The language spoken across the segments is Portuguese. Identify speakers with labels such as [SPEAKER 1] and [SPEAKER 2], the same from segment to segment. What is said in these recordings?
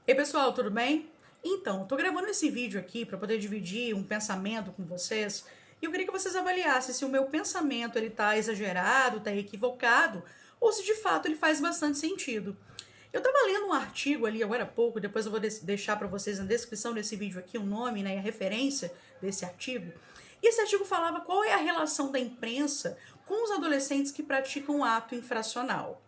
[SPEAKER 1] Ei pessoal, tudo bem? Então, tô gravando esse vídeo aqui para poder dividir um pensamento com vocês e eu queria que vocês avaliassem se o meu pensamento ele tá exagerado, tá equivocado ou se de fato ele faz bastante sentido. Eu tava lendo um artigo ali agora há pouco, depois eu vou deixar para vocês na descrição desse vídeo aqui o nome, né, e a referência desse artigo. E esse artigo falava qual é a relação da imprensa com os adolescentes que praticam ato infracional.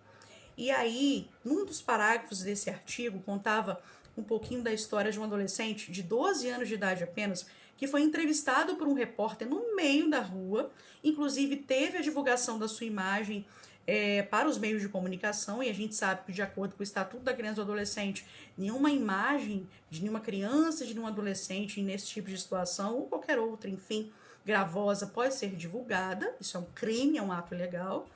[SPEAKER 1] E aí, num dos parágrafos desse artigo, contava um pouquinho da história de um adolescente de 12 anos de idade apenas, que foi entrevistado por um repórter no meio da rua, inclusive teve a divulgação da sua imagem para os meios de comunicação, e a gente sabe que, de acordo com o Estatuto da Criança e do Adolescente, nenhuma imagem de nenhuma criança, de nenhum adolescente nesse tipo de situação, ou qualquer outra, enfim, gravosa, pode ser divulgada. Isso é um crime, é um ato ilegal.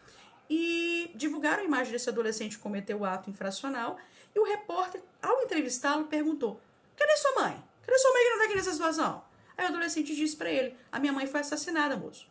[SPEAKER 1] E divulgaram a imagem desse adolescente que cometeu o ato infracional. E o repórter, ao entrevistá-lo, perguntou: cadê sua mãe? Cadê sua mãe que não tá aqui nessa situação? Aí o adolescente disse pra ele: a minha mãe foi assassinada, moço.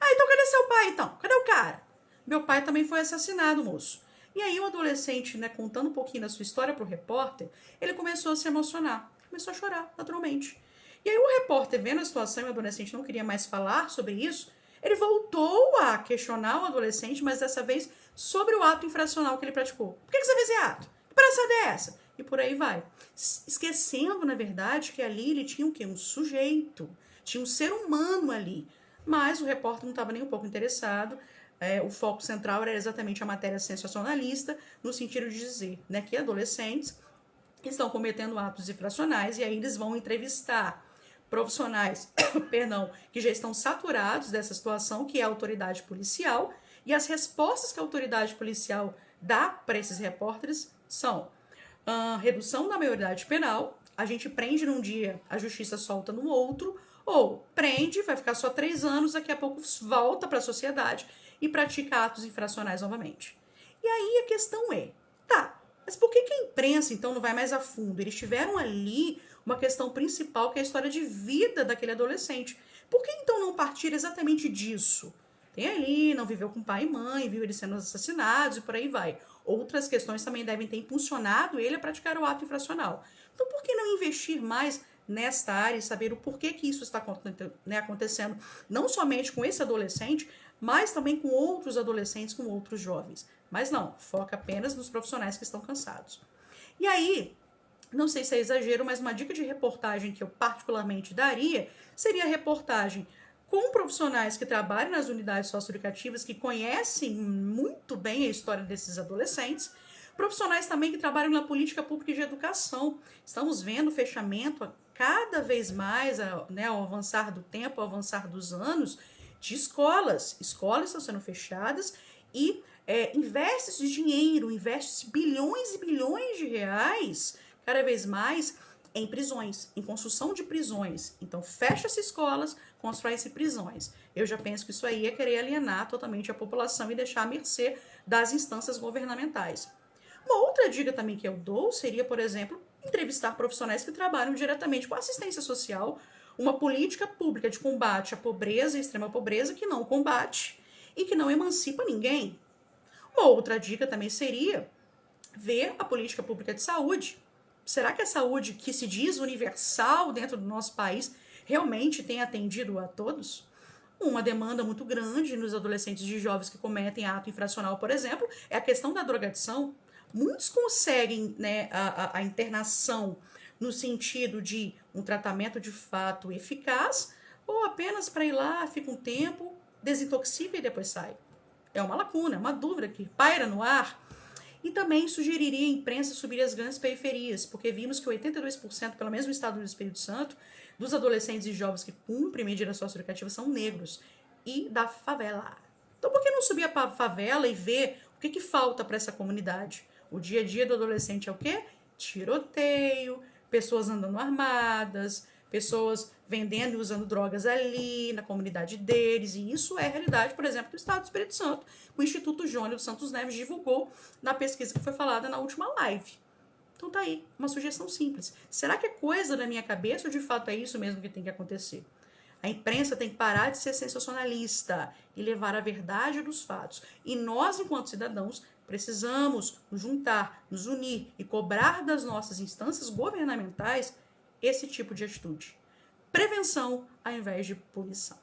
[SPEAKER 1] Ah, então cadê seu pai, então? Cadê o cara? Meu pai também foi assassinado, moço. E aí o adolescente, né, contando um pouquinho da sua história pro repórter, ele começou a se emocionar. Começou a chorar, naturalmente. E aí o repórter, vendo a situação e o adolescente não queria mais falar sobre isso, ele voltou a questionar o adolescente, mas dessa vez sobre o ato infracional que ele praticou. Por que você fez esse ato? Que palhaçada é essa? E por aí vai. Esquecendo, na verdade, que ali ele tinha o quê? Um sujeito. Tinha um ser humano ali. Mas o repórter não estava nem um pouco interessado. O foco central era exatamente a matéria sensacionalista, no sentido de dizer, né, que adolescentes estão cometendo atos infracionais e aí eles vão entrevistar profissionais, perdão, que já estão saturados dessa situação, que é a autoridade policial, e as respostas que a autoridade policial dá para esses repórteres são redução da maioridade penal, a gente prende num dia, a justiça solta no outro, ou prende, vai ficar só 3 anos, daqui a pouco volta para a sociedade e pratica atos infracionais novamente. E aí a questão é, tá, mas por que a imprensa, então, não vai mais a fundo? Eles tiveram ali uma questão principal, que é a história de vida daquele adolescente. Por que, então, não partir exatamente disso? Tem ali, não viveu com pai e mãe, viu eles sendo assassinados e por aí vai. Outras questões também devem ter impulsionado ele a praticar o ato infracional. Então, por que não investir mais nesta área e saber o porquê que isso está acontecendo, não somente com esse adolescente, mas também com outros adolescentes, com outros jovens? Mas não, foca apenas nos profissionais que estão cansados. E aí, não sei se é exagero, mas uma dica de reportagem que eu particularmente daria seria a reportagem com profissionais que trabalham nas unidades socioeducativas, que conhecem muito bem a história desses adolescentes, profissionais também que trabalham na política pública de educação. Estamos vendo o fechamento cada vez mais, né, ao avançar do tempo, ao avançar dos anos, de escolas. Escolas estão sendo fechadas e investe-se dinheiro, investe-se bilhões e bilhões de reais, cada vez mais, em prisões, em construção de prisões. Então, fecha-se escolas, constrói-se prisões. Eu já penso que isso aí é querer alienar totalmente a população e deixar à mercê das instâncias governamentais. Uma outra dica também que eu dou seria, por exemplo, entrevistar profissionais que trabalham diretamente com assistência social, uma política pública de combate à pobreza e extrema pobreza que não combate e que não emancipa ninguém. Uma outra dica também seria ver a política pública de saúde. Será que a saúde que se diz universal dentro do nosso país realmente tem atendido a todos? Uma demanda muito grande nos adolescentes e jovens que cometem ato infracional, por exemplo, é a questão da drogadição. Muitos conseguem, né, a internação no sentido de um tratamento de fato eficaz, ou apenas para ir lá, fica um tempo, desintoxica e depois sai. É uma lacuna, é uma dúvida que paira no ar. E também sugeriria a imprensa subir as grandes periferias, porque vimos que 82%, pelo menos no estado do Espírito Santo, dos adolescentes e jovens que cumprem medidas socioeducativas são negros e da favela. Então, por que não subir para a favela e ver o que falta para essa comunidade? O dia a dia do adolescente é o quê? Tiroteio, pessoas andando armadas, pessoas vendendo e usando drogas ali na comunidade deles, e isso é a realidade, por exemplo, do estado do Espírito Santo. O Instituto Jônio dos Santos Neves divulgou na pesquisa que foi falada na última live. Então tá aí, uma sugestão simples. Será que é coisa da minha cabeça ou de fato é isso mesmo que tem que acontecer? A imprensa tem que parar de ser sensacionalista e levar a verdade dos fatos. E nós, enquanto cidadãos, precisamos nos juntar, nos unir e cobrar das nossas instâncias governamentais esse tipo de atitude. Prevenção ao invés de punição.